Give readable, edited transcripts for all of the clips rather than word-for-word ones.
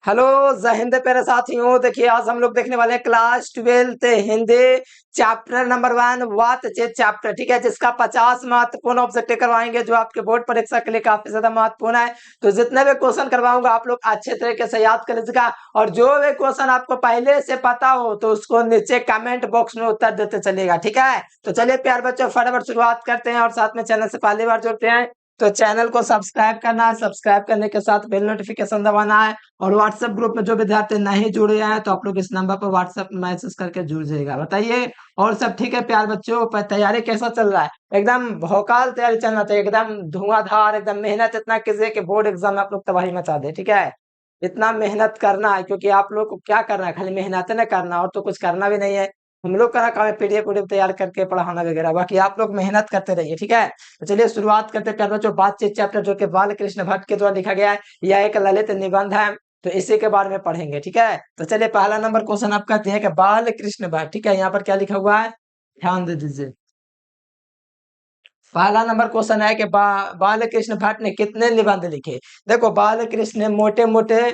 Hello. जय हिंद प्यारे साथियों। देखिए आज हम लोग देखने वाले हैं class 12th Hindi chapter number 1 वातचित चैप्टर। ठीक है, जिसका 50 महत्वपूर्ण ऑब्जेक्टिव करवाएंगे जो आपके बोर्ड परीक्षा के लिए काफी ज्यादा महत्वपूर्ण है। तो जितने भी क्वेश्चन करवाऊंगा आप लोग अच्छे तरीके से याद कर लीजिएगा, और जो भी क्वेश्चन आपको पहले से पता हो तो उसको नीचे कमेंट बॉक्स में उत्तर देते चलिएगा। ठीक है, तो चलिए प्यार बच्चों फटाफट शुरुआत करते हैं, और साथ में चैनल से पहली बार जुड़ते हैं तो चैनल को सब्सक्राइब करना है, सब्सक्राइब करने के साथ बेल नोटिफिकेशन दबाना है। और व्हाट्सएप ग्रुप में जो विद्यार्थी नहीं जुड़े हैं तो आप लोग इस नंबर पर व्हाट्सएप मैसेज करके जुड़ जाइएगा। बताइए और सब ठीक है प्यार बच्चों? पर तैयारी कैसा चल रहा है? एकदम भौकाल तैयारी चलना चाहिए, एकदम धुआंधार, एकदम मेहनत इतना कीजिए कि बोर्ड एग्जाम में आप लोग तबाही मचा दे। ठीक है, इतना मेहनत करना है क्योंकि आप लोग को क्या करना है, खाली मेहनत न करना, और तो कुछ करना भी नहीं है। हम लोग का काम है पीडीएफ तैयार करके पढ़ाना वगैरह, बाकी आप लोग मेहनत करते रहिए। ठीक है, तो चलिए शुरुआत करते हैं प्यार बच्चों। बातचीत चैप्टर जो कि बाल कृष्ण भट्ट के द्वारा लिखा गया है, यह एक ललित निबंध है, तो इसी के बारे में पढ़ेंगे। ठीक है, तो चलिए पहला नंबर क्वेश्चन आपका दिया है कि बाल कृष्ण भट्ट। ठीक है, यहाँ पर क्या लिखा हुआ है, ध्यान दे दीजिए। पहला नंबर क्वेश्चन है कि बाल कृष्ण भट्ट ने कितने निबंध लिखे। देखो बाल कृष्ण ने मोटे मोटे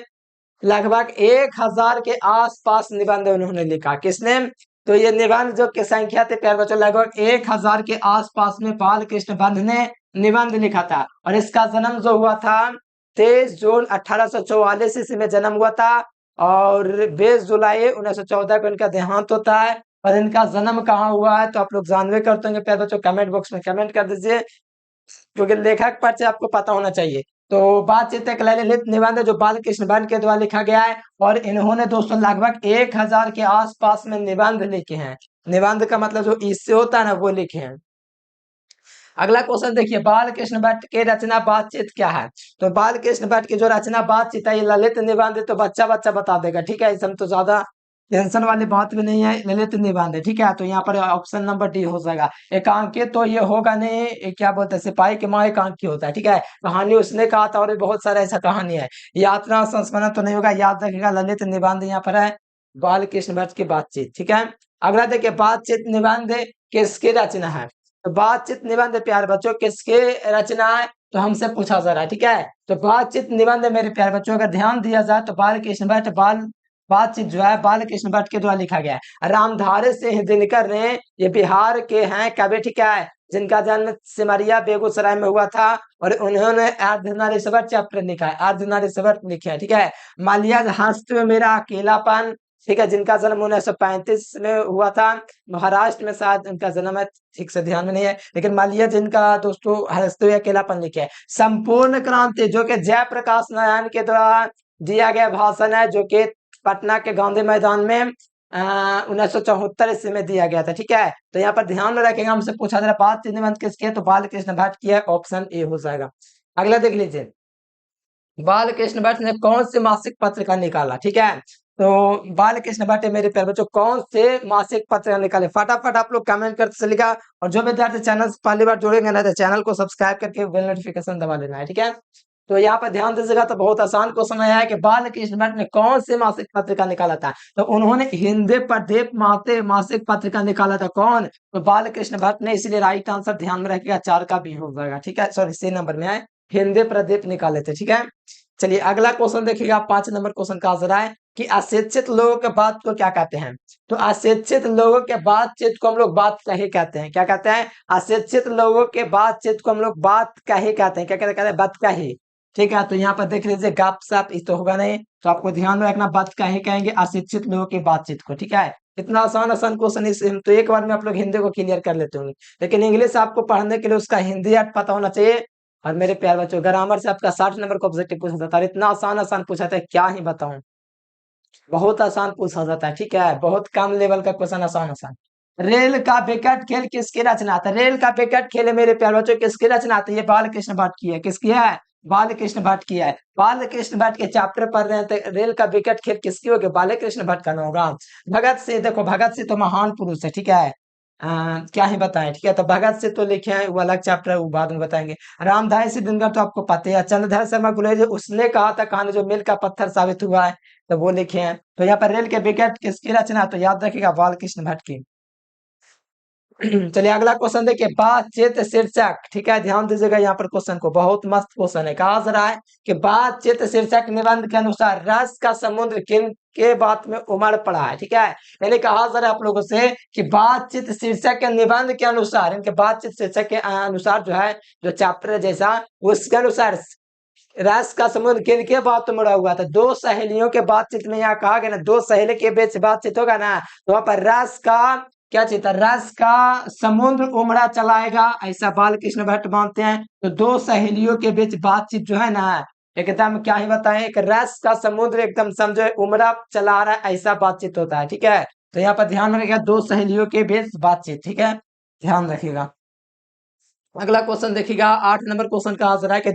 लगभग 1000 के आसपास निबंध उन्होंने लिखा। किसने? तो ये निबंध जो की संख्या थी प्यारे बच्चों लगभग 1000 के आसपास में बाल कृष्ण भट्ट ने निबंध लिखा था। और इसका जन्म जो हुआ था 23 जून 1844 ईस्वी में जन्म हुआ था, और 20 जुलाई 1914 को इनका देहांत होता है। और इनका जन्म कहाँ हुआ है तो आप लोग जानवे करते होंगे प्यारे बच्चों, कमेंट बॉक्स में कमेंट कर दीजिए, क्योंकि लेखक परिचय आपको पता होना चाहिए। तो बातचीत एक ललित निबंध है जो बाल कृष्ण भट्ट के द्वारा लिखा गया है, और इन्होंने दोस्तों लगभग 1000 के आसपास में निबंध लिखे हैं। निबंध का मतलब जो इससे होता है ना वो लिखे हैं। अगला क्वेश्चन देखिए, बाल कृष्ण भट्ट के रचना बातचीत क्या है। तो बाल कृष्ण भट्ट की जो रचना बातचीत है ये ललित निबंध है, तो बच्चा बच्चा बता देगा। ठीक है, इसमें तो ज्यादा टेंशन वाली बात भी नहीं है, ललित निबंध है। ठीक है, तो यहाँ पर ऑप्शन नंबर डी हो जाएगा। एकांकी तो ये होगा नहीं, क्या बोलते हैं, सिपाही के माँ एकांकी होता है। ठीक है, कहानी उसने कहा था, और भी बहुत सारा ऐसा कहानी है। यात्रा संस्मरण तो नहीं होगा, याद रखिएगा ललित निबंध यहाँ पर है बाल कृष्ण भट्ट की बातचीत। ठीक है, अगला देखिए, बातचीत निबंध किसकी रचना है। तो बातचीत निबंध प्यारे बच्चों किसके रचना है तो हमसे पूछा जा रहा है। ठीक है, तो बातचीत निबंध मेरे प्यारे बच्चों अगर ध्यान दिया जाए तो बाल कृष्ण भट्ट बातचीत जो है बाल कृष्ण भट्ट के द्वारा लिखा गया है। रामधारी सिंह दिनकर ने, ये बिहार के हैं कवि। ठीक है, जिनका जन्म सिमरिया बेगूसराय में हुआ था, और उन्होंने अर्धनारीश्वर चैप्टर लिखा है, अर्धनारीश्वर लिखा है। ठीक है, मालिया हस्त में मेरा अकेलापन। ठीक है, जिनका जन्म 1935 में हुआ था, महाराष्ट्र में शायद उनका जन्म है, ठीक से ध्यान में नहीं है, लेकिन मालिया जिनका दोस्तों हंसते हुए अकेलापन लिखे है। संपूर्ण क्रांति जो कि जयप्रकाश नारायण के द्वारा दिया गया भाषण है, जो कि पटना के गांधी मैदान में 1974 ईस्वी में दिया गया था। ठीक है, तो यहाँ पर ध्यान में रखेंगे, हमसे पूछा जा रहा है बातचीत निबंध किसके है, तो बाल कृष्ण भट्ट की है, ऑप्शन ए हो जाएगा। अगला देख लीजिए, बाल कृष्ण भट्ट ने कौन से मासिक पत्रिका निकाला। ठीक है, तो बाल कृष्ण भट्ट मेरे प्यारे बच्चों कौन से मासिक पत्रिका निकाले, फटाफट आप लोग कमेंट करते चलेगा। और जो विद्यार्थी चैनल पहली बार जुड़ेंगे ना तो चैनल को सब्सक्राइब करके बेल नोटिफिकेशन दबा लेना है। ठीक है, तो यहाँ पर ध्यान दीजिएगा, तो बहुत आसान क्वेश्चन आया है कि बाल कृष्ण भट्ट ने कौन से मासिक पत्रिका निकाला था। तो उन्होंने हिंदी प्रदीप मासिक पत्रिका निकाला था। कौन? तो बाल कृष्ण भट्ट ने, इसीलिए राइट आंसर ध्यान में रखिएगा, 4 का बी हो जाएगा। ठीक है, सॉरी सी नंबर में है, हिंदी प्रदीप निकाले थे। ठीक है, चलिए अगला क्वेश्चन देखिएगा, 5 नंबर क्वेश्चन का आंसर है कि अशिक्षित लोगों के बात को क्या कहते हैं। तो अशिक्षित लोगों के बातचीत को हम लोग बात कही कहते हैं। क्या कहते हैं? अशिक्षित लोगों के बातचीत को हम लोग बात कही कहते हैं। क्या कहते हैं? बात कही। ठीक है, तो यहाँ पर देख लीजिए, गप सप इस तो होगा नहीं, तो आपको ध्यान में रखना, बात कही कहेंगे अशिक्षित लोगों की बातचीत को। ठीक है, इतना आसान आसान क्वेश्चन, इस तो एक बार में आप लोग हिंदी को क्लियर कर लेते होंगे, लेकिन इंग्लिश आपको पढ़ने के लिए उसका हिंदी अर्थ पता होना चाहिए। और मेरे प्यारे बच्चों, ग्रामर से आपका 60 नंबर का ऑब्जेक्टिव पूछा जाता है, इतना आसान आसान पूछा था, क्या ही बताऊं, बहुत आसान पूछा जाता है। ठीक है, बहुत कम लेवल का क्वेश्चन, आसान आसान। रेल का विकट खेल किसकी रचना था? रेल का विकट खेल है मेरे प्यारे बच्चों किसकी रचना थी? ये बाल कृष्ण भट्ट की है। किसकी है? बाल कृष्ण भट्ट की है। बाल कृष्ण भट्ट के चैप्टर पढ़ रहे हैं तो रेल का विकट खेल किसकी होगी? बाल कृष्ण भट्ट का ना होगा। भगत सिंह, देखो भगत सिंह तो महान पुरुष है। ठीक है, क्या ही बताएं। ठीक है, तो भगत सिंह तो लिखे हैं, वो अलग चैप्टर है, वो बाद में बताएंगे। रामधारी सिंह दिनकर तो आपको पता है। चंद्रधर शर्मा गुलेरिया, उसने कहा था कहानी जो मील का पत्थर साबित हुआ है, तो वो लिखे हैं। तो यहाँ पर रेल के विकेट किसकी रचना, तो याद रखिएगा बाल कृष्ण भट्ट की। चलिए अगला क्वेश्चन देखिए, बातचीत शीर्षक, ठीक है, ध्यान दीजिएगा यहाँ पर क्वेश्चन को, बहुत मस्त क्वेश्चन है। कहा जा रहा है कि बातचीत शीर्षक निबंध के अनुसार रस का समुद्र किन के बात में उमड़ पड़ा है, ठीक है। यानी कहा जा रहा है आप लोगों से कि बातचीत शीर्षक के निबंध के अनुसार, इनके बातचीत शीर्षक के अनुसार जो है, जो चैप्टर जैसा, उसके अनुसार रस का समुद्र किन के बात में उमड़ा हुआ था। दो सहेलियों के बातचीत में यहाँ कहा गया ना, दो सहेली के बीच बातचीत होगा ना, तो वहां पर रस का क्या चीज था, रस का समुद्र उमड़ा चलाएगा, ऐसा बालकृष्ण भट्ट मानते हैं। तो दो सहेलियों के बीच बातचीत जो है ना, एकदम क्या ही बताएं, एक रस का समुद्र एकदम समझो उमड़ा चला रहा है, ऐसा बातचीत होता है, ठीक है। तो यहाँ पर ध्यान रखिएगा, दो सहेलियों के बीच बातचीत, ठीक है, ध्यान रखिएगा। अगला क्वेश्चन देखिएगा, 8 नंबर क्वेश्चन का आंसर है कि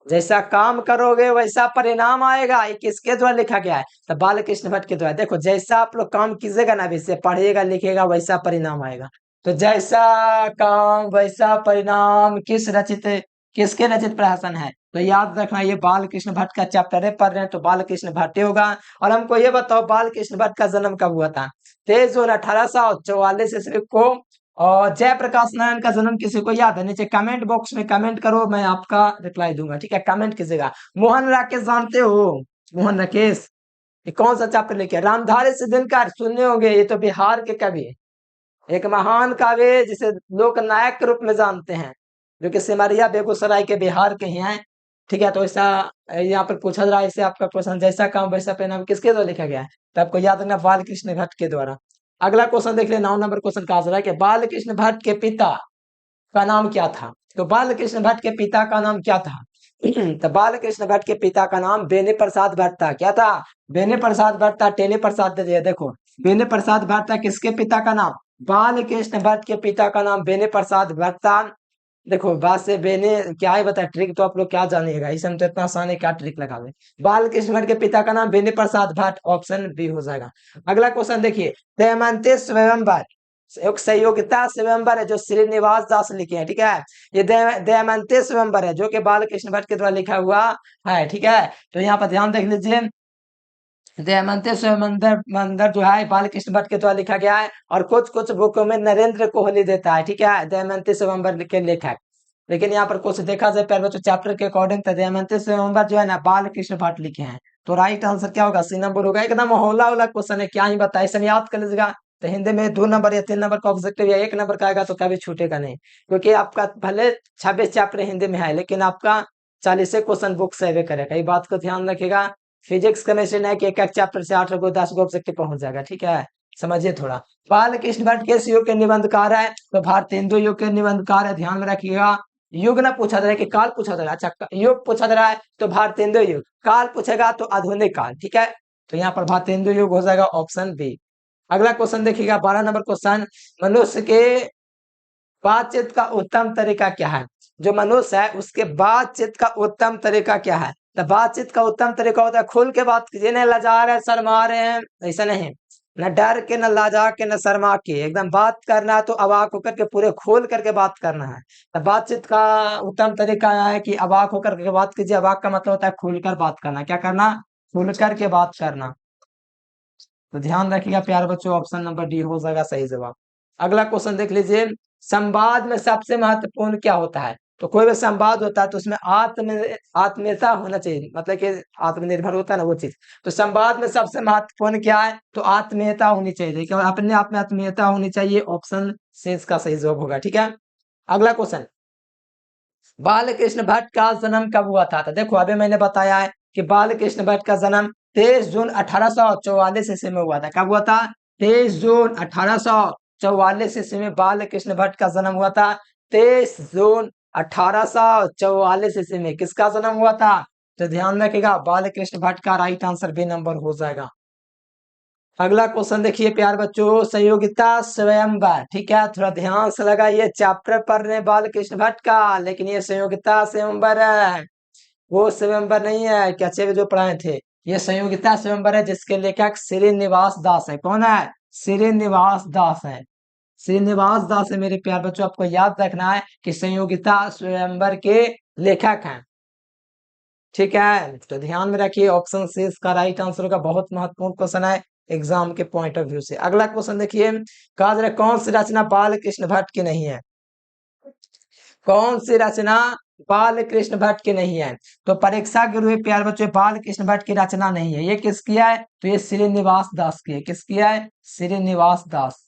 जैसा काम करोगे वैसा परिणाम आएगा। ये किसके द्वारा लिखा गया है, तो बालकृष्ण भट्ट के द्वारा। देखो जैसा आप लोग काम कीजिएगा ना, वैसे पढ़िएगा लिखिएगा, वैसा परिणाम आएगा। तो जैसा काम वैसा परिणाम किसके रचित प्रहसन है, तो याद रखना ये बालकृष्ण भट्ट का चैप्टर है, पढ़ रहे हैं तो बालकृष्ण भट्ट होगा। और हमको ये बताओ बालकृष्ण भट्ट का जन्म कब हुआ था, 23 जून 1844 ईस्वी को। और जयप्रकाश नारायण का जन्म किसी को याद है, नीचे कमेंट बॉक्स में कमेंट करो, मैं आपका रिप्लाई दूंगा, ठीक है, कमेंट कीजिएगा। मोहन राकेश जानते हो, मोहन राकेश, ये कौन सा चैप्टर लिखे, रामधारी सिद्धिनकर सुनने होंगे, ये तो बिहार के कवि, एक महान कवि जिसे लोक नायक के रूप में जानते हैं, जो कि सिमरिया बेगूसराय के बिहार के ही हैं, ठीक है। तो ऐसा यहाँ पर पूछा जा रहा है, इससे आपका क्वेश्चन, जैसा काम वैसा परिणाम किसके द्वारा लिखा गया है, तो आपको याद रखना बालकृष्ण भट्ट के द्वारा। अगला क्वेश्चन देख ले, 9 नंबर क्वेश्चन का आंसर है कि बालकृष्ण भट्ट के पिता का नाम क्या था। तो बालकृष्ण भट्ट के पिता का नाम क्या था, तो बालकृष्ण भट्ट के पिता का नाम बेनी प्रसाद भट्ट था। क्या था, बेनी प्रसाद भट्ट था, टेनी प्रसाद दे दिया। देखो बेनी प्रसाद भट्ट था, किसके पिता का नाम, बालकृष्ण भट्ट के पिता का नाम बेनी प्रसाद भट्ट था। देखो बात से बेने क्या है बता, ट्रिक तो आप लोग क्या जानिएगा, इसे हम तो इतना आसान है, क्या ट्रिक लगा दे। बालकृष्ण भट्ट के पिता का नाम बेनी प्रसाद भट्ट, ऑप्शन बी हो जाएगा। अगला क्वेश्चन देखिए, दमयंती स्वयंवर एक सहयोगिता स्वयंवर है जो श्रीनिवास दास लिखे हैं, ठीक है। ये दमयंती स्वयंवर है जो कि बालकृष्ण भट्ट के द्वारा लिखा हुआ है, ठीक है। तो यहाँ पर ध्यान देख लीजिए, दमयंती स्वयंवर मंदिर जो है बालकृष्ण भट्ट के द्वारा लिखा गया है, और कुछ कुछ बुकों में नरेंद्र कोहली देता है, ठीक है, दमयंती स्वयंवर के लेखक। लेकिन यहाँ पर कुछ देखा जाए प्यारे बच्चों, चैप्टर के अकॉर्डिंग तो दमयंती स्वयंवर जो है ना बालकृष्ण भट्ट लिखे हैं। तो राइट आंसर क्या होगा, सी नंबर होगा। एकदम होला होला क्वेश्चन है, क्या ही बताए, इसे याद कर लीजिएगा। तो हिंदी में 2 नंबर या 3 नंबर का ऑब्जेक्टिव या 1 नंबर का आएगा तो कभी छूटेगा नहीं, क्योंकि आपका भले 26 चैप्टर हिंदी में है, लेकिन आपका 40 क्वेश्चन बुक सेव करेगा, ये बात को ध्यान रखिएगा। फिजिक्स केमिस्ट्री नहीं कि एक एक चैप्टर से 8 को 10 को ऑब्जेक्टिव पहुंच जाएगा, ठीक है, समझिए थोड़ा। बालकृष्ण भट्ट किस युग के निबंधकार है, तो भारतेंदु युग के निबंधकार है, ध्यान में रखिएगा। युग ना पूछा जा रहा है कि काल पूछा जा रहा है, अच्छा युग पूछा जा रहा है तो भारतेंदु युग, काल पूछेगा तो आधुनिक काल, ठीक है। तो यहाँ पर भारतेंदु युग हो जाएगा, ऑप्शन बी। अगला क्वेश्चन देखिएगा, 12 नंबर क्वेश्चन, मनुष्य के बातचीत का उत्तम तरीका क्या है। जो मनुष्य है उसके बातचीत का उत्तम तरीका क्या है, तो बातचीत का उत्तम तरीका होता है खुल के बात कीजिए, न लजा रहे शर्मा रहे हैं, ऐसा नहीं, न डर के न लजा के न शर्मा के, एकदम बात करना है तो अवाक होकर के पूरे खोल करके बात करना है। तो बातचीत का उत्तम तरीका है कि अवाक होकर के बात कीजिए, अवाक का मतलब होता है खुलकर बात करना, क्या करना, खुल करके बात करना। तो ध्यान रखिएगा प्यारे बच्चों, ऑप्शन नंबर डी हो जाएगा सही जवाब। अगला क्वेश्चन देख लीजिए, संवाद में सबसे महत्वपूर्ण क्या होता है। तो कोई भी संवाद होता है तो उसमें आत्मीयता होना चाहिए, मतलब कि आत्मनिर्भर होता है ना वो चीज। तो संवाद में सबसे महत्वपूर्ण क्या है, तो आत्मीयता होनी चाहिए, क्यों अपने आप में आत्मीयता होनी चाहिए, ऑप्शन सी इसका सही जवाब होगा, ठीक है। अगला क्वेश्चन, बालकृष्ण भट्ट का जन्म कब हुआ था। तो देखो अभी मैंने बताया है कि बालकृष्ण भट्ट का जन्म 23 जून 1844 ईस्वी में हुआ था। कब हुआ था, 23 जून 1844 ईस्वी में बालकृष्ण भट्ट का जन्म हुआ था। 23 जून 1844 ईस्वी में किसका जन्म हुआ था, तो ध्यान रखिएगा बालकृष्ण भट्ट का राइट आंसर बी नंबर हो जाएगा। अगला क्वेश्चन देखिए प्यार बच्चों, संयोगिता स्वयंवर, ठीक है, थोड़ा ध्यान से लगाइए, चैप्टर पढ़ रहे बालकृष्ण भट्ट का, लेकिन ये संयोगिता स्वयंवर है, वो स्वयंवर नहीं है क्या अच्छे जो पढ़ाए थे। ये संयोगिता स्वयंवर है जिसके लेखक श्रीनिवास दास है। कौन है, श्रीनिवास दास है, श्रीनिवास दास है मेरे प्यार बच्चों, आपको याद रखना है कि संयोगिता स्वयंवर के लेखक हैं, ठीक है। तो ध्यान में रखिए, ऑप्शन सी इसका राइट आंसर होगा, बहुत महत्वपूर्ण क्वेश्चन है, एग्जाम के पॉइंट ऑफ व्यू से। अगला क्वेश्चन देखिए, कहा जा रहा है कौन सी रचना बाल कृष्ण भट्ट की नहीं है? कौन सी रचना बाल कृष्ण भट्ट की नहीं है? तो परीक्षा के रूप प्यार बच्चों बाल कृष्ण भट्ट की रचना नहीं है। ये किसकी है? तो ये श्रीनिवास दास की है। किसकी है? श्रीनिवास दास,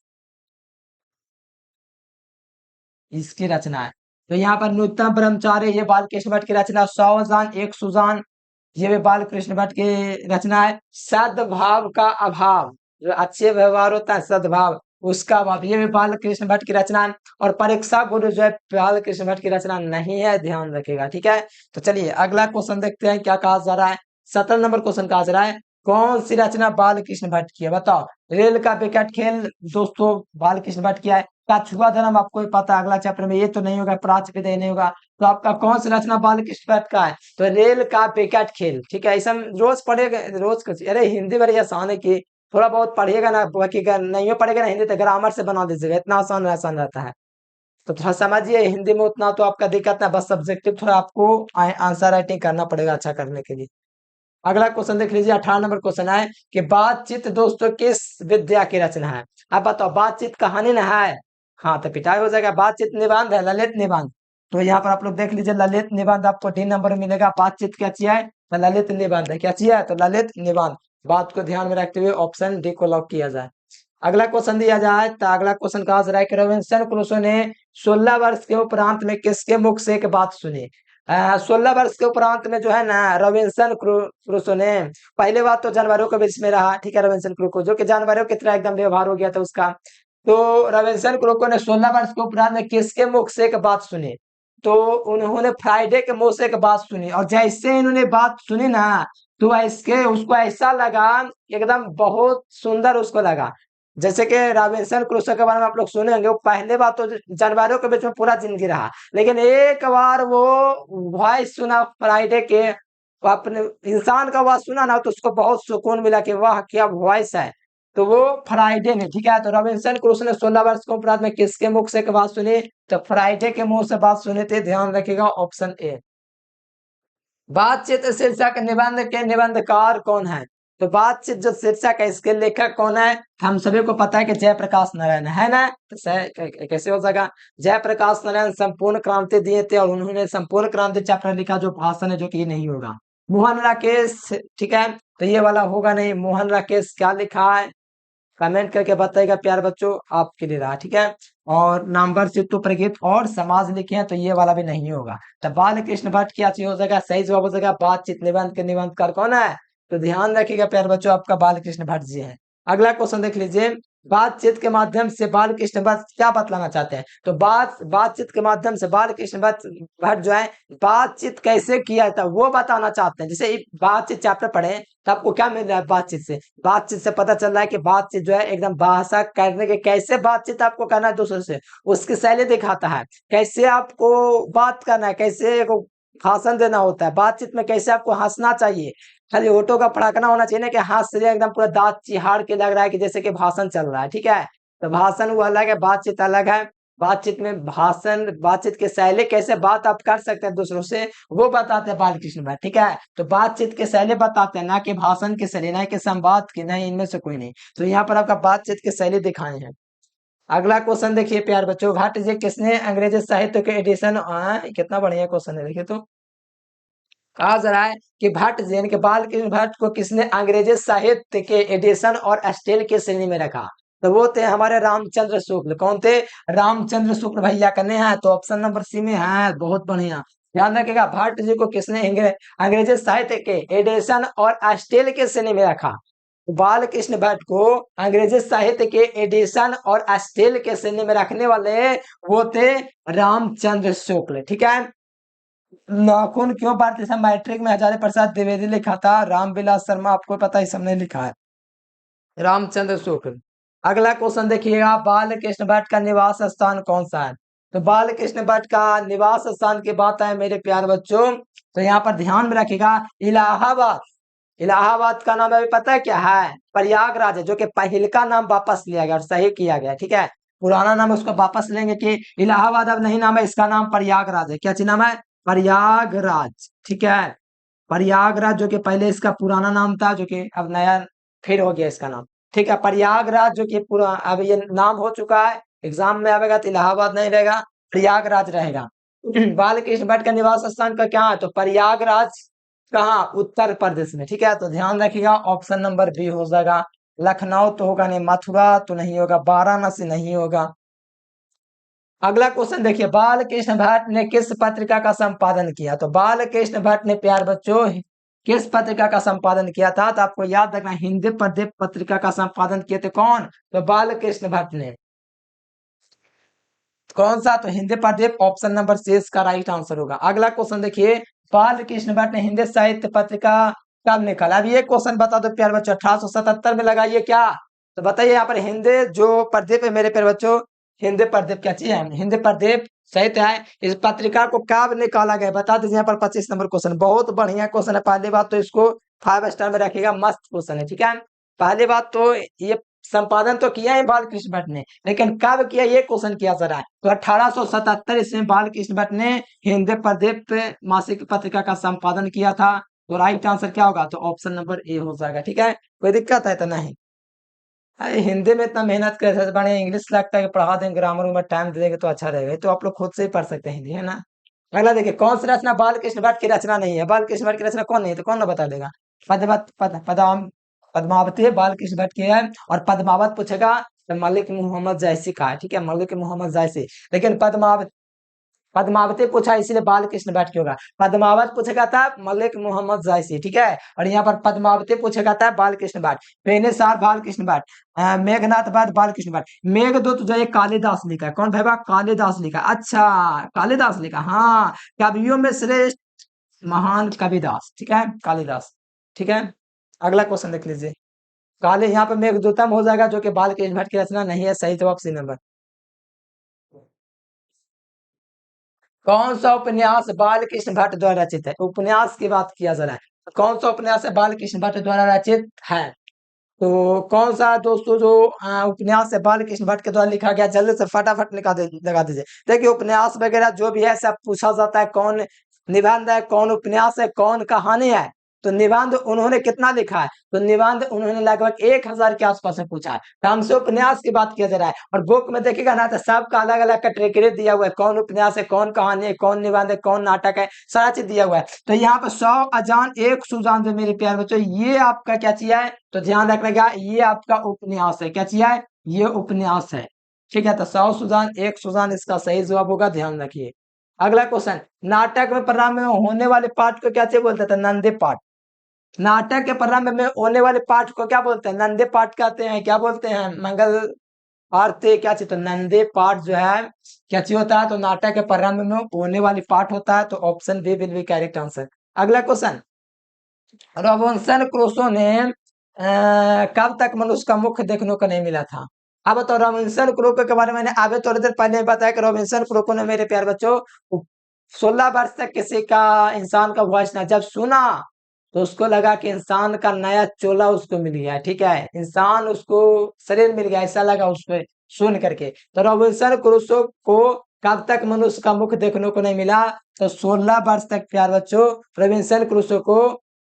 इसकी रचना है। तो यहाँ पर न्यूनतम ब्रह्मचारी ये बाल कृष्ण भट्ट की रचना। 100 एक सुजान ये भी बाल कृष्ण भट्ट की रचना है। सद्भाव का अभाव, जो अच्छे व्यवहार होता है सद्भाव, उसका अभाव, ये भी बाल कृष्ण भट्ट की रचना है। और परीक्षा गुरु जो है बाल कृष्ण भट्ट की रचना नहीं है, ध्यान रखिएगा, ठीक है। तो चलिए अगला क्वेश्चन देखते हैं क्या कहा जा रहा है। 17 नंबर क्वेश्चन कहा जा रहा है कौन सी रचना बाल कृष्ण भट्ट की है? बताओ। रेल का विकेट खेल दोस्तों बाल कृष्ण भट्ट किया है। कछुआ धर्म आपको ही पता है, अगला चैप्टर में ये तो नहीं होगा, प्राच्य विदय नहीं होगा। तो आपका कौन सी रचना बाल कृष्ण भट्ट का है? तो रेल का विकेट खेल, ठीक है। ऐसा रोज पढ़ेगा, रोज अरे हिंदी बड़ी आसान है कि थोड़ा बहुत पढ़िएगा ना, बाकी का नहीं हो पढ़ेगा ना हिंदी तो ग्रामर से बना दीजिएगा, इतना आसान आसान रहता है। तो थोड़ा समझिए हिंदी में, उतना तो आपका दिक्कत है, बस सब्जेक्टिव थोड़ा आपको आंसर राइटिंग करना पड़ेगा अच्छा करने के लिए। अगला क्वेश्चन देख लीजिए, 18 नंबर क्वेश्चन है कि बातचीत दोस्तों किस विद्या की रचना है? अब बताओ, बातचीत कहानी ना है? हाँ तो पिटाई हो जाएगा। बातचीत निबंध है, ललित निबंध। तो यहाँ पर आप लोग देख लीजिए, ललित निबंध आपको डी नंबर में मिलेगा। बातचीत क्या चीज है? तो ललित निबंध है। क्या चीज है? तो ललित निबंध। बात को ध्यान में रखते हुए ऑप्शन डी को लॉक किया जाए। अगला क्वेश्चन दिया जाए, तो अगला क्वेश्चन कहा जा रहा है कि रॉबिन्सन क्रूसो ने 16 वर्ष के उपरांत में किसके मुख से एक बात सुनी? 16 वर्ष के उपरांत में जो है ना, रॉबिन्सन क्रूसो ने पहले बात तो जानवरों के बीच में रहा, ठीक है। रॉबिन्सन क्रूसो जो कि जानवरों की तरह एकदम व्यवहार हो गया था उसका। तो रॉबिन्सन क्रूसो ने 16 वर्ष के उपरांत में किसके मुख से एक बात सुनी? तो उन्होंने फ्राइडे के मुंह से एक बात सुनी, और जैसे इन्होंने बात सुनी ना, तो इसके उसको ऐसा लगा, एकदम बहुत सुंदर उसको लगा। जैसे कि रॉबिन्सन क्रूसो के बारे में आप लोग सुने होंगे, वो पहले बात तो जानवरों के बीच में पूरा जिंदगी रहा, लेकिन एक बार वो वॉइस सुना फ्राइडे के, वो अपने इंसान का आवाज सुना ना, तो उसको बहुत सुकून मिला कि वाह क्या वॉइस है। तो वो फ्राइडे ने, ठीक है। तो रॉबिन्सन क्रूसो ने 16 वर्ष के उपरांत में किसके मुख से बात सुनी? तो फ्राइडे के मुंह से बात सुनी थी। ध्यान रखिएगा ऑप्शन ए। बातचीत शीर्षक निबंध के निबंधकार कौन है? तो बातचीत जो शीर्षक है इसके लेखक कौन है? हम सभी को पता है कि जयप्रकाश नारायण है ना। तो कैसे हो जाएगा? जयप्रकाश नारायण संपूर्ण क्रांति दिए थे, और उन्होंने संपूर्ण क्रांति चैप्टर लिखा जो भाषण है, जो कि नहीं होगा। मोहन राकेश, ठीक है। तो ये वाला होगा नहीं। मोहन राकेश क्या लिखा है? कमेंट करके बताइएगा प्यार बच्चों, आपके लिए रहा, ठीक है। और नंबर चित्तू प्रगीत और समाज लिखे हैं, तो ये वाला भी नहीं होगा। तो बाल कृष्ण भट्ट क्या चीज हो जाएगा? सही जवाब हो जाएगा बातचीत निबंध के निबंधकार कौन है? तो ध्यान रखिएगा प्यार बच्चों, आपका बाल कृष्ण भट्ट जी है। अगला क्वेश्चन देख लीजिए, बातचीत के माध्यम से बाल कृष्ण भट्ट क्या बतलाना चाहते हैं? तो बातचीत के माध्यम से बाल कृष्ण भट्ट जो है बातचीत कैसे किया जाता है वो बताना चाहते हैं। जैसे बातचीत चैप्टर पढ़े तो आपको क्या मिल रहा है? बातचीत से, बातचीत से पता चल रहा है कि बातचीत जो है एकदम भाषा करने के, कैसे बातचीत आपको करना है दूसरों से, उसकी शैली दिखाता है। कैसे आपको बात करना है, कैसे को भाषण देना होता है, बातचीत में कैसे आपको हंसना चाहिए। खाली होठों का फड़कना होना चाहिए ना कि हंस रहे एकदम पूरा दांत चिहाड़ के लग रहा है कि जैसे कि भाषण चल रहा है, ठीक है। तो भाषण वो अलग है, बातचीत अलग है। बातचीत में भाषण, बातचीत के शैली, कैसे बात आप कर सकते हैं दूसरों से, वो बताते हैं बालकृष्ण भट्ट, ठीक है। तो बातचीत के शैली बताते हैं, ना कि भाषण की शैली, ना कि संवाद की, नहीं, इनमें से कोई नहीं। तो यहाँ पर आपका बातचीत की शैली दिखाए हैं। अगला क्वेश्चन देखिए प्यार बच्चों, भट्ट जी किसने अंग्रेजी साहित्य के एडिशन, कितना बढ़िया क्वेश्चन है, देखिए। तो कहा जा रहा है कि भट्ट जी यानी कि बालकृष्ण भट्ट को किसने अंग्रेजी साहित्य के एडिशन और स्टाइल की श्रेणी में रखा? तो वो थे हमारे रामचंद्र शुक्ल। कौन थे? रामचंद्र शुक्ल भैया करने हैं, तो ऑप्शन नंबर सी में है। बहुत बढ़िया, ध्यान रखिएगा। भट्ट जी को किसने अंग्रेजी साहित्य के एडिशन और स्टाइल के श्रेणी में रखा? बालकृष्ण भट्ट को अंग्रेजी साहित्य के एडिशन और स्टाइल के श्रेणी में रखने वाले वो थे रामचंद्र शुक्ल, ठीक है। नाखून क्यों बांटते थे? मैट्रिक में हजारी प्रसाद द्विवेदी लिखा था, रामविलास शर्मा आपको पता है सबने लिखा है, रामचंद्र शुक्ल। अगला क्वेश्चन देखिएगा, बाल कृष्ण भट्ट का निवास स्थान कौन सा है? तो बाल कृष्ण भट्ट का निवास स्थान की बात है मेरे प्यार बच्चों, तो यहाँ पर ध्यान में रखिएगा इलाहाबाद। इलाहाबाद का नाम अभी पता है क्या है? प्रयागराज है, जो कि पहले का नाम वापस लिया गया और सही किया गया, ठीक है। पुराना नाम उसको वापस लेंगे कि इलाहाबाद अब नहीं नाम है, इसका नाम प्रयागराज है। क्या चीज नाम है? प्रयागराज, ठीक है। प्रयागराज जो कि पहले इसका पुराना नाम था, जो कि अब नया फिर हो गया इसका नाम। ठीक है, प्रयागराज जो कि पूरा अब ये नाम हो चुका है, एग्जाम में आएगा तो इलाहाबाद नहीं रहेगा, प्रयागराज रहेगा। बालकृष्ण भट्ट का निवास स्थान का क्या है, तो प्रयागराज कहाँ, उत्तर प्रदेश में। ठीक है, तो ध्यान रखिएगा, ऑप्शन नंबर बी हो जाएगा। लखनऊ तो होगा नहीं, मथुरा तो नहीं होगा, वाराणसी नहीं होगा। अगला क्वेश्चन देखिए, बालकृष्ण भट्ट ने किस पत्रिका का संपादन किया, तो बालकृष्ण भट्ट ने प्यार बच्चों किस पत्रिका का संपादन किया था, तो आपको याद रखना, हिंदी प्रदीप पत्रिका का संपादन किए थे कौन, तो बालकृष्ण भट्ट ने। कौन सा, तो Hindi Pradeep, option number C इसका राइट आंसर होगा। अगला क्वेश्चन देखिए, बालकृष्ण भट्ट ने हिंदी साहित्य पत्रिका कब निकाला, अब ये क्वेश्चन बता दो प्यार बच्चों, 1877 में लगाइए क्या, तो बताइए यहाँ पर हिंदी जो प्रदीप है मेरे प्यार बच्चों, हिंदी प्रदीप क्या चीज है, हिंदी प्रदीप सहित है। इस पत्रिका को कब निकाला गया बता दीजिए, यहाँ पर 25 नंबर क्वेश्चन, बहुत बढ़िया क्वेश्चन है। पहली बात तो इसको 5 स्टार में रखिएगा, मस्त क्वेश्चन है। ठीक है, पहली बात तो ये संपादन तो किया है बालकृष्ण भट्ट ने, लेकिन कब किया ये क्वेश्चन किया जा रहा है, तो 1877 इसमें बालकृष्ण भट्ट ने हिंदी प्रदीप मासिक पत्रिका का संपादन किया था। तो राइट आंसर क्या होगा, तो ऑप्शन नंबर ए हो जाएगा। ठीक है, कोई दिक्कत है तो नहीं, अरे हिंदी में इतना मेहनत कर रहे बढ़िया, इंग्लिश लगता है कि पढ़ा देंगे, ग्रामर में टाइम दे देंगे तो अच्छा रहेगा, तो आप लोग खुद से ही पढ़ सकते हैं हिंदी, है ना। अगला देखिए, कौन सी रचना बालकृष्ण भट्ट की रचना नहीं है, बालकृष्ण भट्ट की रचना कौन नहीं है, तो कौन ना बता देगा, पद्मावती है, बालकृष्ण भट्ट की है। और पद्मावत पूछेगा तो मलिक मोहम्मद जैसी का है। ठीक है, मलिक मोहम्मद जैसी, लेकिन पद्मावती पूछा इसलिए बालकृष्ण भट्ट की होगा, पद्मावत पूछेगा था मलिक मोहम्मद जायसी। ठीक है, और यहाँ पर पद्मावती पूछेगा था बालकृष्ण भट्ट, बेनिसार बालकृष्ण भट्ट, मेघनाथ भट्ट बालकृष्ण भट्ट, मेघदूत जो है कालिदास लिखा है, कौन भाई बा, कालिदास लिखा, अच्छा कालिदास लिखा, हाँ, कवियों में श्रेष्ठ महान कविदास। ठीक है, कालिदास। ठीक है, अगला क्वेश्चन देख लीजिए, काले यहाँ पे मेघदूतम हो जाएगा, जो कि बालकृष्ण भट्ट की रचना नहीं है, सही जवाब सी नंबर। कौन सा उपन्यास बालकृष्ण भट्ट द्वारा रचित है, उपन्यास की बात किया जा रहा है, कौन सा उपन्यास है बालकृष्ण भट्ट द्वारा रचित है, तो कौन सा दोस्तों जो उपन्यास है बालकृष्ण भट्ट के द्वारा लिखा गया, जल्दी से फटाफट लगा दीजिए। देखिए, उपन्यास वगैरह जो भी है सब पूछा जाता है, कौन निबंध है, कौन उपन्यास है, कौन कहानी है, तो निबंध उन्होंने कितना लिखा है, तो निबंध उन्होंने लगभग 1000 के आसपास में पूछा है, तो हमसे उपन्यास की बात किया जा रहा है। और बुक में देखिएगा ना, तो सबका अलग अलग कैटेगरी दिया हुआ है, कौन उपन्यास है, कौन कहानी है, कौन निबंध है, कौन नाटक है, सारा चीज दिया हुआ है। तो यहाँ पर 100 अजान 1 सुजान जो मेरे प्यार बच्चों, ये आपका क्या चीज है, तो ध्यान रखना, ये आपका उपन्यास है, क्या चीज है, ये उपन्यास है। ठीक है, तो 100 सुजान 1 सुजान इसका सही जवाब होगा, ध्यान रखिए। अगला क्वेश्चन, नाटक में प्रारंभ में होने वाले पाठ को क्या चाहिए बोलते थे, नंदे पाठ। नाटक के प्रारंभ में होने वाले पाठ को क्या बोलते हैं, नंदे पाठ कहते हैं, क्या बोलते हैं, मंगल आरती क्या चाहिए, तो नंदे पाठ जो है क्या चाहिए होता है, तो नाटक के प्रारंभ में होने वाली पाठ होता है, तो option B will be correct answer. अगला क्वेश्चन, रॉबिन्सन क्रूसो ने कब तक मनुष्य का मुख देखने को नहीं मिला था, अब तो रॉबिन्सन क्रूसो के बारे में मैंने आगे थोड़ी देर पहले बताया कि रॉबिन्सन क्रूसो ने मेरे प्यारे बच्चों 16 वर्ष तक किसी का इंसान का वॉइस ना जब सुना, तो उसको लगा कि इंसान का नया चोला उसको मिल गया। ठीक है, इंसान उसको शरीर मिल गया, ऐसा लगा उसको सुन करके। तो रॉबिन्सन क्रूसो को कब तक मनुष्य का मुख देखने को नहीं मिला, तो 16 वर्ष तक प्यार बच्चों रॉबिन्सन क्रूसो को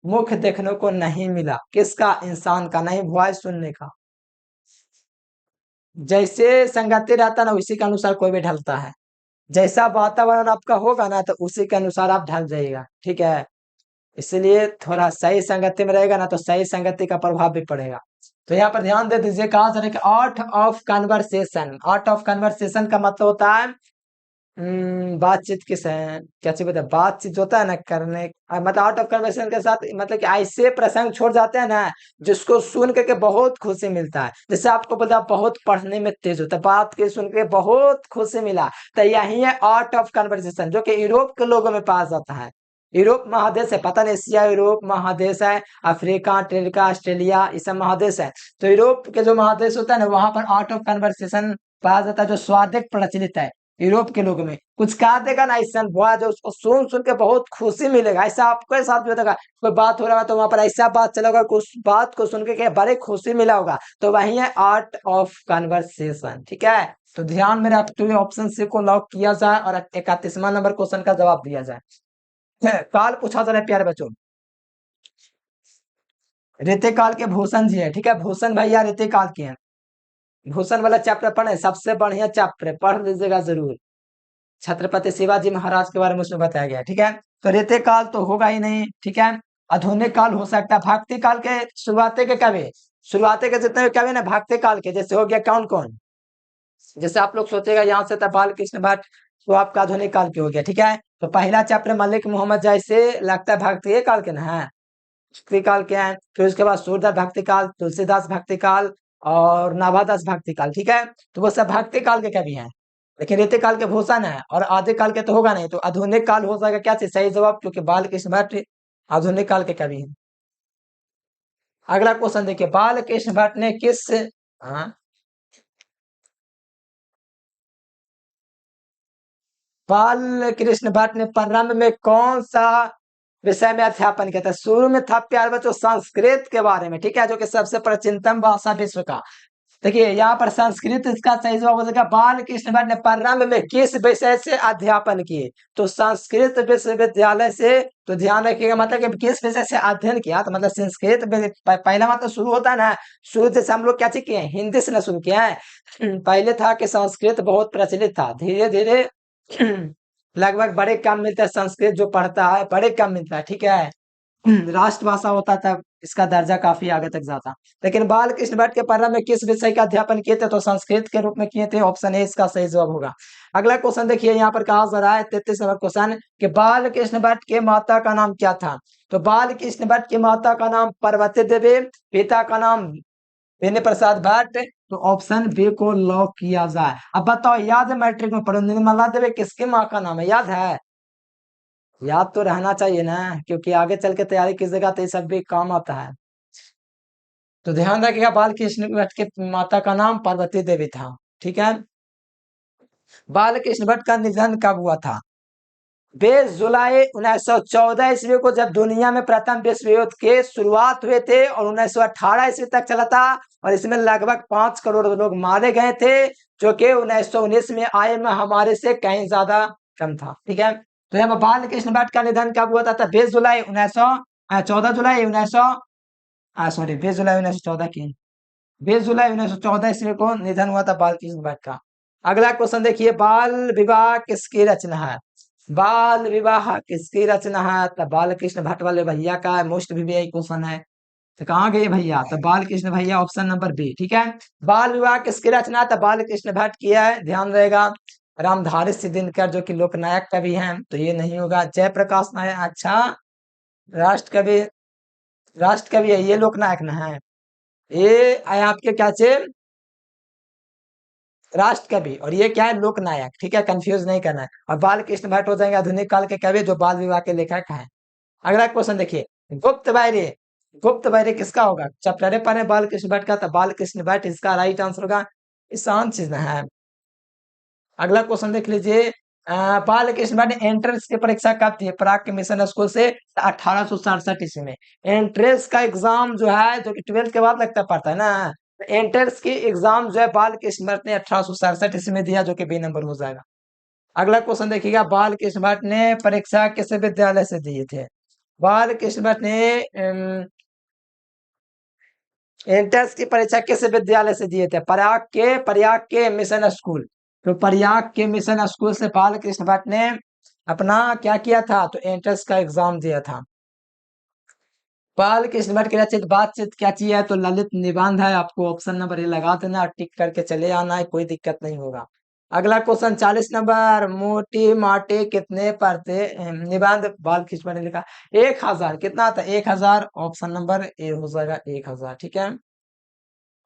मुख देखने को नहीं मिला, किसका, इंसान का, नहीं वॉइस सुनने का। जैसे संगति रहता ना, उसी के अनुसार कोई भी ढलता है, जैसा वातावरण आपका होगा ना, तो उसी के अनुसार आप ढल जाइएगा। ठीक है, इसलिए थोड़ा सही संगति में रहेगा ना, तो सही संगति का प्रभाव भी पड़ेगा। तो यहाँ पर ध्यान दे दीजिए, कहा जा रहा है कि art of conversation, art of conversation का मतलब होता है बातचीत किस है, क्या चीज बता, बातचीत जो होता है ना करने, मतलब आर्ट ऑफ कन्वर्सेशन के साथ मतलब कि ऐसे प्रसंग छोड़ जाते हैं ना, जिसको सुन करके बहुत खुशी मिलता है। जैसे आपको पता बहुत पढ़ने में तेज होता है, बात के सुन के बहुत खुशी मिला, तो यही है आर्ट ऑफ कन्वर्सेशन, जो कि यूरोप के लोगों में पाया जाता है। यूरोप महादेश है, पता नहीं, एशिया यूरोप महादेश है, अफ्रीका अफ्रीका ऑस्ट्रेलिया ये सब महादेश है। तो यूरोप के जो महादेश होता है ना, वहां पर आर्ट ऑफ कन्वर्सेशन पाया जाता है, जो स्वादिक प्रचलित है यूरोप के लोगों में। कुछ कहा देगा ना ऐसा हुआ, जो उसको सुन सुन के बहुत खुशी मिलेगा, ऐसा आपके साथ भी होगा, कोई बात हो रहा है तो वहां पर ऐसा बात चला होगा, कुछ बात को सुन के बड़े खुशी मिला होगा, तो वही है आर्ट ऑफ कन्वर्सेशन। ठीक है, तो ध्यान में रखते हुए ऑप्शन सी को लॉक किया जाए और 31वां नंबर क्वेश्चन का जवाब दिया जाए। काल पूछा जा रहा है प्यारे बच्चों, रीतिकाल के भूषण जी है, ठीक है, भूषण भैया रीतिकाल के हैं। भूषण वाला चैप्टर पढ़े, सबसे बढ़िया चैप्टर है, पढ़ लीजिएगा जरूर। छत्रपति शिवाजी महाराज के बारे में उसमें बताया गया है, ठीक है। तो रीतिकाल तो होगा ही नहीं, ठीक है। आधुनिक काल हो सकता है, भक्ति काल के शुरुआते के कवि, शुरुआते के जितने भी कवि ना भक्ति काल के, जैसे हो गया कौन कौन, जैसे आप लोग सोचेगा यहाँ से था बाल कृष्ण भट्ट, तो आपका आधुनिक काल के हो गया, ठीक है। तो पहला चैप्टर मलिक मोहम्मद जैसे लगता है भक्ति काल के ना है, भक्ति काल के हैं। फिर उसके बाद सूरदास भक्ति काल, तुलसीदास भक्ति काल और नाभादास भक्ति काल, ठीक है। तो वो सब भक्ति काल के कवि हैं। लेकिन रीति काल के भूषण है और आदि काल के तो होगा नहीं, तो आधुनिक काल हो जाएगा क्या चीज, सही जवाब, क्योंकि बाल कृष्ण भट्ट आधुनिक काल के कवि हैं। अगला क्वेश्चन देखिए, बाल कृष्ण भट्ट ने किस, हाँ, बाल कृष्ण भट्ट ने प्रारंभ में कौन सा विषय में अध्यापन किया था। शुरू में था प्यारे बच्चों संस्कृत के बारे में, ठीक है, जो कि सबसे प्राचीनतम भाषा विश्व का। देखिए यहाँ पर संस्कृत इसका सही जवाब हो जाएगा। बाल कृष्ण भट्ट ने प्रारंभ में किस विषय से अध्यापन किए, तो संस्कृत विश्वविद्यालय से। तो ध्यान रखिएगा, मतलब कि किस विषय से अध्ययन किया, तो मतलब संस्कृत पहला मतलब शुरू होता है ना, शुरू से हम लोग क्या चीज किए हैं, हिंदी से ना शुरू किया है। पहले था कि संस्कृत बहुत प्रचलित था, धीरे धीरे लगभग बड़े कम मिलता है, संस्कृत जो पढ़ता है बड़े कम मिलता है, ठीक है। राष्ट्रभाषा होता था, इसका दर्जा काफी आगे तक जाता। लेकिन बाल कृष्ण भट्ट के प्रारंभ में किस विषय का अध्यापन किए थे, तो संस्कृत के रूप में किए थे, ऑप्शन ए इसका सही जवाब होगा। अगला क्वेश्चन देखिए, यहाँ पर कहा जा रहा है 33 नंबर क्वेश्चन कि बाल कृष्ण भट्ट के माता का नाम क्या था। तो बाल कृष्ण भट्ट की माता का नाम पार्वती देवी, पिता का नाम बेनी प्रसाद भट्ट। तो ऑप्शन बी को लॉक किया जाए। अब बताओ, याद है मैट्रिक में पढ़ो, निर्मला देवी किसकी माँ का नाम है, याद है, याद तो रहना चाहिए ना, क्योंकि आगे चल के तैयारी कीजिएगा तो ये सब भी काम आता है। तो ध्यान रखिएगा, बाल कृष्ण भट्ट के माता का नाम पार्वती देवी था, ठीक है। बाल कृष्ण भट्ट का निधन कब हुआ था। 20 जुलाई 1914 ईस्वी को, जब दुनिया में प्रथम विश्व युद्ध के शुरुआत हुए थे, और 1918 ईस्वी तक चला था, और इसमें लगभग 5 करोड़ लोग मारे गए थे, जो कि 1919 में आए में हमारे से कहीं ज्यादा कम था, ठीक है। तो यहाँ बाल कृष्ण भट्ट का निधन कब हुआ था, 20 जुलाई 1900, 14 जुलाई 1900, सॉरी 20 जुलाई 1914 की, 20 जुलाई 1914 ईस्वी को निधन हुआ था बाल कृष्ण भट्ट का। अगला क्वेश्चन देखिए, बाल विवाह किसकी रचना है। बाल विवाह किसकी रचना है, तो बाल कृष्ण भट्ट वाले भैया का मोस्ट भी यही क्वेश्चन है। तो कहाँ गए भैया, तो बाल कृष्ण भैया, ऑप्शन नंबर बी, ठीक है। बाल विवाह किसकी रचना, तो बाल कृष्ण भट्ट की है, ध्यान रहेगा। रामधारी सिंह दिनकर जो कि लोकनायक कवि हैं, तो ये नहीं होगा। जयप्रकाश नारायण, अच्छा, राष्ट्र कवि, राष्ट्र कवि है ये, लोकनायक ना है ये, आए आपके क्या चाहिए, राष्ट्र कवि, और ये क्या है, लोकनायक, ठीक है, कंफ्यूज नहीं करना है। और बाल कृष्ण भट्ट हो जाएंगे आधुनिक काल के कवि, जो बाल विवाह के लेखक हैं। अगला क्वेश्चन देखिए, गुप्त बैरे, गुप्त बैरे किसका होगा, चैप्टर पर है बाल कृष्ण भट्ट का, तो बाल कृष्ण भट्ट इसका राइट आंसर होगा। आसान चीज ना है। अगला क्वेश्चन देख लीजिए, बाल कृष्ण भट्ट एंट्रेंस की परीक्षा कब थी, प्राग के मिशन स्कूल से 1867 ईस्वी में। एंट्रेंस का एग्जाम जो है, जो कि 12th के बाद लगता पड़ता है ना, एंट्रेंस की एग्जाम जो है बाल कृष्ण भट्ट ने 1867 ईस्वी में दिया, जो कि बी नंबर हो जाएगा। अगला क्वेश्चन देखिएगा, बाल कृष्ण भट्ट ने परीक्षा किस विद्यालय से दिए थे। बाल कृष्ण भट्ट ने एंट्रेंस की परीक्षा किस विद्यालय से दिए थे, प्रयाग के मिशन स्कूल। तो प्रयाग के मिशन स्कूल से बाल कृष्ण भट्ट ने अपना क्या किया था, तो एंट्रेंस का एग्जाम दिया था। बाल कृष्ण भट्ट की रचित बातचीत क्या चीज है, तो ललित निबंध है। आपको ऑप्शन नंबर ये लगा देना और टिक करके चले आना है, कोई दिक्कत नहीं होगा। अगला क्वेश्चन 40 नंबर, मोटी माटी कितने पढ़ते निबंध बाल कृष्ण भट्ट ने लिखा, 1000, कितना था 1000, ऑप्शन नंबर ए हो जाएगा 1000, ठीक है।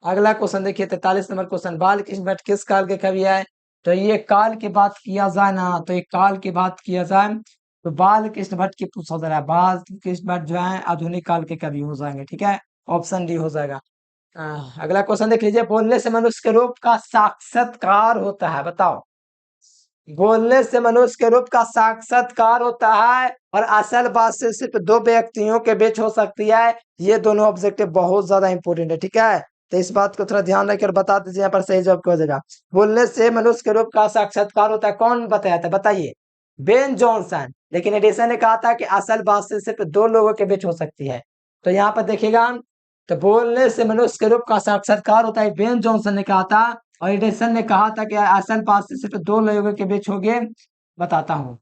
अगला क्वेश्चन देखिए 43 नंबर क्वेश्चन, बाल कृष्ण भट्ट किस काल के कवि है। तो ये काल की बात किया जाए ना, तो ये काल की बात किया जाए, तो बाल कृष्ण भट्ट की पूछा जा रहा है, बाल कृष्ण भट्ट जो है आधुनिक काल के कवि हो जाएंगे, ठीक है, ऑप्शन डी हो जाएगा। अगला क्वेश्चन देख लीजिए, बोलने से मनुष्य के रूप का साक्षात्कार होता है, बताओ। बोलने से मनुष्य के रूप का साक्षात्कार होता है, और असल बात से सिर्फ दो व्यक्तियों के बीच हो सकती है। ये दोनों ऑब्जेक्टिव बहुत ज्यादा इंपॉर्टेंट है, ठीक है। तो इस बात को थोड़ा ध्यान रखकर बता दीजिए, यहाँ पर सही जवाब क्या हो जाएगा। बोलने से मनुष्य के रूप का साक्षात्कार होता है, कौन बताया था, बताइए, बेन जॉनसन। लेकिन एडिसन ने कहा था कि असल बात से सिर्फ दो लोगों के बीच हो सकती है। तो यहाँ पर देखिएगा, तो बोलने से मनुष्य के रूप का साक्षात्कार होता है, बेन जॉनसन ने कहा था। और एडिसन ने कहा था कि आसन पास से सिर्फ दो लोगों के बीच होंगे। बताता हूँ,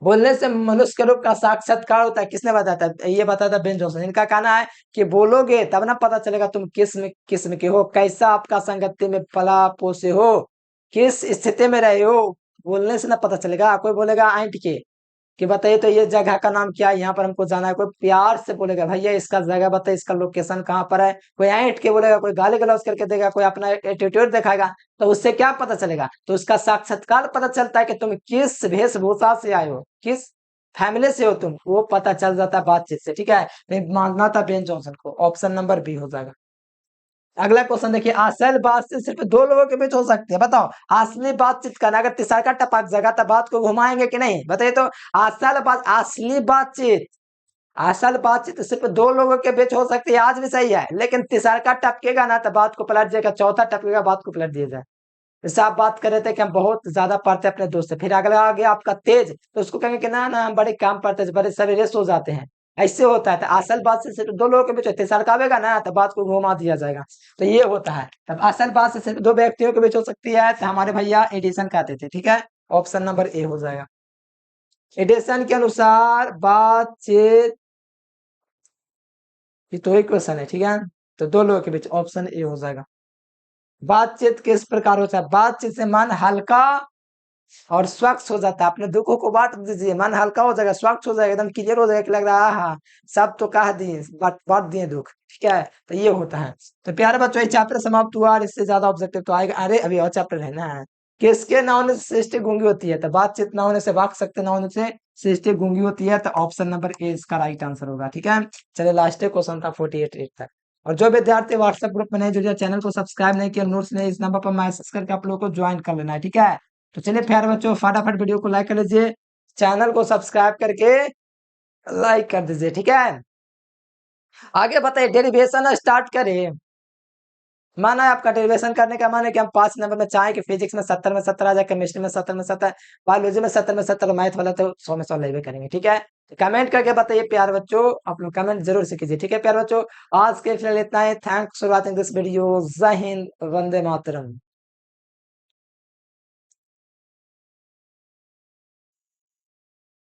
बोलने से मनुष्य के रूप का साक्षात्कार होता है, किसने बताया था? ये बताया था बेन जॉनसन। इनका कहना है कि बोलोगे तब ना पता चलेगा तुम किस किस्म के हो, कैसा आपका संगति में पला पोसे हो, किस स्थिति में रहे हो। बोलने से ना पता चलेगा। कोई बोलेगा ऐंठ के कि बताइए तो ये जगह का नाम क्या है, यहाँ पर हमको जाना है। कोई प्यार से बोलेगा भैया इसका जगह बताइए, इसका लोकेशन कहाँ पर है। कोई ऐंठ के बोलेगा, कोई गाली गलौज करके देगा, कोई अपना एटीट्यूड दिखाएगा। तो उससे क्या पता चलेगा? तो उसका साक्षात्कार पता चलता है कि तुम किस वेशभूषा से आए हो, किस फैमिली से हो तुम, वो पता चल जाता है बातचीत से। ठीक है, नहीं मानना था बेन जॉनसन को। ऑप्शन नंबर बी हो जाएगा। अगला क्वेश्चन देखिए, असल बातचीत सिर्फ दो लोगों के बीच हो सकती है। बताओ, असली बातचीत करना अगर तिसरका टपक जगह तो बात को घुमाएंगे कि नहीं? बताइए तो। असली बातचीत, असल बातचीत सिर्फ दो लोगों के बीच हो सकती है, आज भी सही है। लेकिन तिसरका टपकेगा ना तो बात को पलट जाएगा, चौथा टपकेगा बात को पलट दिया जाए। जैसे आप बात कर रहे थे कि हम बहुत ज्यादा पढ़ते हैं अपने दोस्त से, फिर अगला आ गया आपका तेज, तो उसको कहेंगे कि ना ना हम बड़े काम पढ़ते हैं, बड़े सवेरे सो जाते हैं। ऐसे होता है। तो असल बात से सिर्फ दो लोगों के बीच सरकावेगा ना तो बात को घुमा दिया जाएगा। तो ये होता है। तब असल बात से सिर्फ दो व्यक्तियों के बीच हो सकती है, तो हमारे भैया एडिसन कहते थे। ठीक है, ऑप्शन नंबर ए हो जाएगा। एडिसन के अनुसार बातचीत, ये तो एक क्वेश्चन है। ठीक है, तो दो लोगों के बीच, ऑप्शन ए हो जाएगा। बातचीत किस प्रकार होता है? बातचीत से मन हल्का और स्वच्छ हो जाता है। अपने दुखों को बांट दीजिए, मन हल्का हो जाएगा, स्वच्छ हो जाएगा, एकदम क्लियर हो जाएगा कि लग रहा है हाँ सब तो कह दिए, बांट दिए दुख। ठीक है, तो ये होता है। तो प्यारे बच्चों, ये चैप्टर समाप्त हुआ और इससे ज्यादा ऑब्जेक्टिव तो आएगा। अरे अभी और चैप्टर है ना। किसके ना होने से सृष्टि गूंगी होती है? तो बातचीत ना होने से, वाक शक्ति ना होने से सृष्टि गूंगी होती है। तो ऑप्शन नंबर ए इसका राइट आंसर होगा। ठीक है, चलिए लास्ट क्वेश्चन था 48 तक। और जो विद्यार्थी व्हाट्सएप ग्रुप में नहीं जुड़े, चैनल को सब्सक्राइब नहीं किया, नोट्स नहीं, इस नंबर पर मैसेज करके आप लोगों को ज्वाइन कर लेना है। ठीक है, तो चलिए प्यारे बच्चों, फटाफट वीडियो को लाइक कर लीजिए, चैनल को सब्सक्राइब करके लाइक कर दीजिए। ठीक है, आगे बताइए, डेरिवेशन स्टार्ट करें। माना है आपका डेरिवेशन करने का, माना कि हम 5 नंबर में चाहें कि फिजिक्स में 70 में 70 आ जाए, केमिस्ट्री में 70 में 70, बायोलॉजी में 70 में 70, मैथ वाला तो 100 में 100 लेवे करेंगे। ठीक है, तो कमेंट करके बताइए प्यार बच्चों, आप लोग कमेंट जरूर से कीजिए। ठीक है प्यार बच्चों, आज के फिलहाल इतना ही। Thanks for watching this video. जय हिंद, वंदे मातरम।